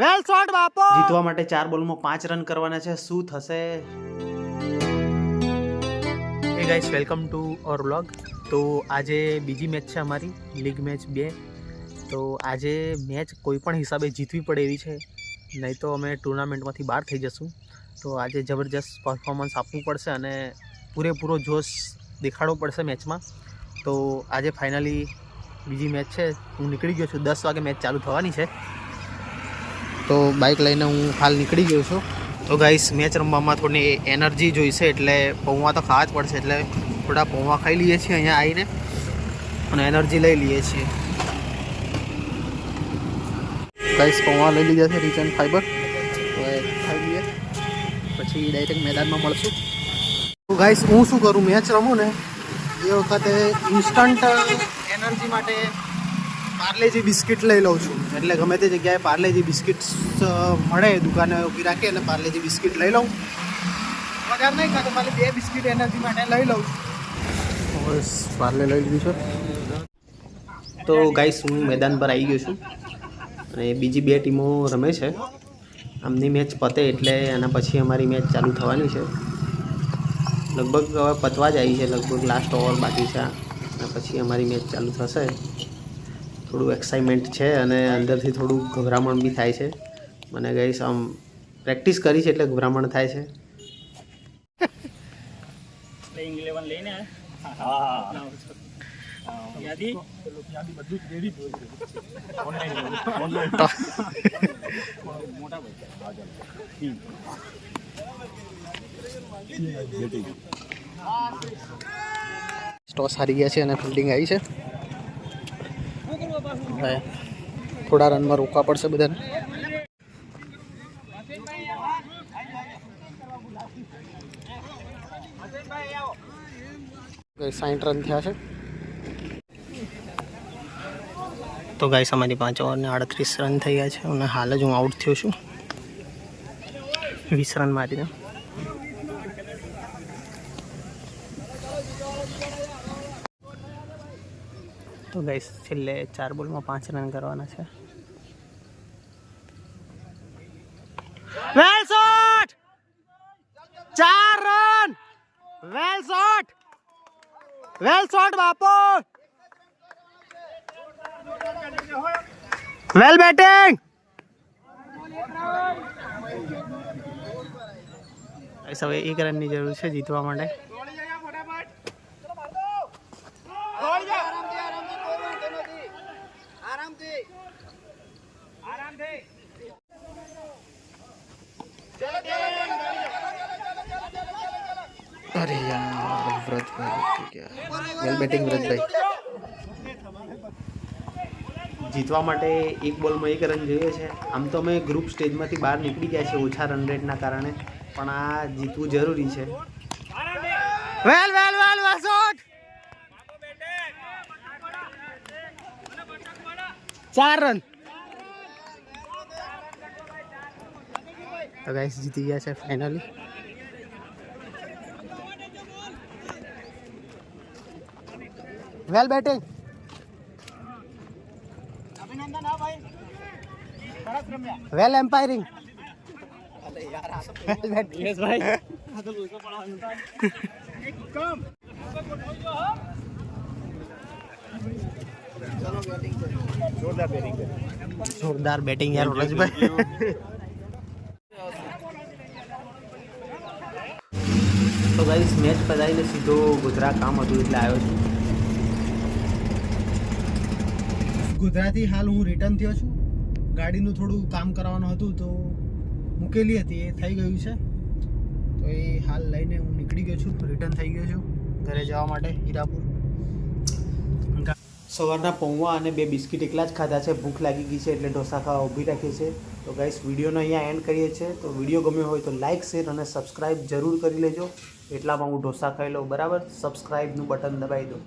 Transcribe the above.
વેલ shot બાપો. જીતવા માટે 4 બોલમાં 5 રન કરવાના છે. શું થશે? હે guys, welcome to our vlog. તો આજે બીજી મેચ છે અમારી, લીગ મેચ 2. તો આજે મેચ કોઈ પણ હિસાબે જીતવી પડે એવી છે, નહીં તો અમે ટુર્નામેન્ટમાંથી બહાર થઈ જશું. તો આજે જબરજસ્ત પરફોર્મન્સ આપવું પડશે અને પૂરેપૂરો જોશ દેખાડવો પડશે મેચમાં. તો આજે ફાઇનલી બીજી મેચ છે. હું નીકળી ગયો છું, 10 વાગે મેચ ચાલુ થવાની છે. તો બાઇક લઈને હું હાલ નીકળી ગયો છું. તો ગાઈસ, મેચ રમવામાં થોડી એનર્જી જોઈશે, એટલે પૌવા તો ખાવા જ પડશે. એટલે થોડા પૌવા ખાઈ લઈએ છીએ અહીંયા આવીને અને એનર્જી લઈ લઈએ છીએ. ગાઈસ, પૌવા લઈ લીધા છે, રીચ એન્ડ ફાઈબર. તો ખાઈ લઈએ, પછી ડાયરેક્ટ મેદાનમાં મળશું. તો ગાઈસ, હું શું કરું, મેચ રમું ને એ વખતે ઇન્સ્ટન્ટ એનર્જી માટે પાર્લેજી બિસ્કિટ લઈ લઉં છું. એટલે ગમે તે જગ્યાએ પાર્લેજી બિસ્કિટ્સ મળે, દુકાને ઊભી રાખી અને પાર્લેજી બિસ્કિટ લઈ લઉં. વધારે નહીં ખાતો, ખાલી 2 બિસ્કિટ એનર્જી માટે લઈ લઉં છું. બસ પાર્લે લઈ લીધું છે. તો ગાઈસ, હું મેદાન પર આવી ગયો છું અને બીજી 2 ટીમો રમે છે. આમની મેચ પતે એટલે એના પછી અમારી મેચ ચાલુ થવાની છે. લગભગ હવે પતવા જ આવી છે, લગભગ લાસ્ટ ઓવર બાકી છે અને પછી અમારી મેચ ચાલુ થશે. થોડું એક્સાઇટમેન્ટ છે અને અંદરથી થોડું ગભરામણ બી થાય છે મને. ગાઈસ, આમ પ્રેક્ટિસ કરી છે એટલે ગભરામણ થાય છે. પ્લેઇંગ 11 લઈને હા યાદી બધું જ રેડી ઓનલાઈન મોટા ભાઈ ટોસ હારી ગયા છે અને ફિલ્ડિંગ આવી છે. થોડા રનમાં રોકવા પડશે બધાને. 60 રન થયા છે. તો ગાઈસ, અમારી 5 ઓવરને 38 રન થઈ ગયા છે અને હાલ જ હું આઉટ થયો છું 20 રન મારીને. તો ગાઈસ, છેલ્લે 4 બોલમાં 5 રન કરવાના છે. વેલ શોટ, 4 રન. વેલ શોટ, વેલ શોટ બાપો. વેલ બેટિંગ. હવે 1 રનની જરૂર છે જીતવા માટે. અરે યાર, વ્રતભાઈ વેલ બેટિંગ. વ્રતભાઈ, જીતવા માટે 1 બોલમાં 1 રન જોઈએ છે. આમ તો અમે ગ્રુપ સ્ટેજમાંથી બહાર નીકળી ગયા છે ઓછા રન રેટના કારણે, પણ આ જીતવું જરૂરી છે. વેલ વેલ વેલ વેલ શોટ, 4 રન. તો ગાઈસ, જીતી ગયા છે ફાઇનલી. વેલ બેટિંગ. વેલ એમ્પાયરિંગ. જોરદાર બેટિંગ યાર વરજભાઈ. તો ગાઈસ, મેચ પતાવીને સીધો ગોધરા કામ હતું એટલે આવ્યો છું. ગોધરાથી હાલ હું રિટર્ન થયો છું. ગાડીનું થોડું કામ કરાવવાનું હતું તો મૂકેલી હતી, એ થઈ ગયું છે. તો એ હાલ લઈને હું નીકળી ગયો છું, રિટર્ન થઈ ગયો છું ઘરે જવા માટે હીરાપુર. સવારના પૌવા અને 2 બિસ્કિટ એકલા જ ખાધા છે. ભૂખ લાગી ગઈ છે એટલે ઢોસા ખાવા ઊભી રાખી છે. તો ગાઈસ, વિડીયોનો અહીંયા એન્ડ કરીએ છીએ. તો વિડીયો ગમ્યો હોય તો લાઇક, શેર અને સબસ્ક્રાઈબ જરૂર કરી લેજો. એટલામાં હું ઢોસા ખાઈ લઉં. બરાબર, સબસ્ક્રાઈબનું બટન દબાવી દો.